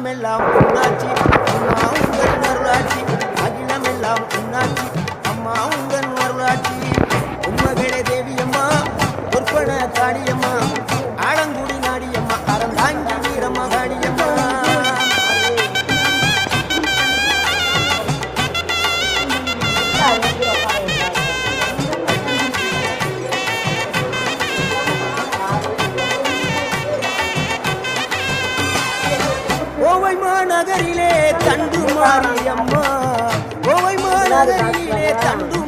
அகிலமெல்லாம் உன்னாட்சி அம்மா உங்கள் அருளாட்சி அகிலமெல்லாம் உன்னாட்சி அம்மா உங்கள் அருளாட்சி உண்மகளே தேவியம்மா பொற்பன காளியம்மா ஆலங்குடி நாடியம்மா அறந்தாங்கி வீரம்மா காளியம்மா கோவை மாநகரிலே தண்டு மாரியம்மா கோவை மாநகரிலே தண்டு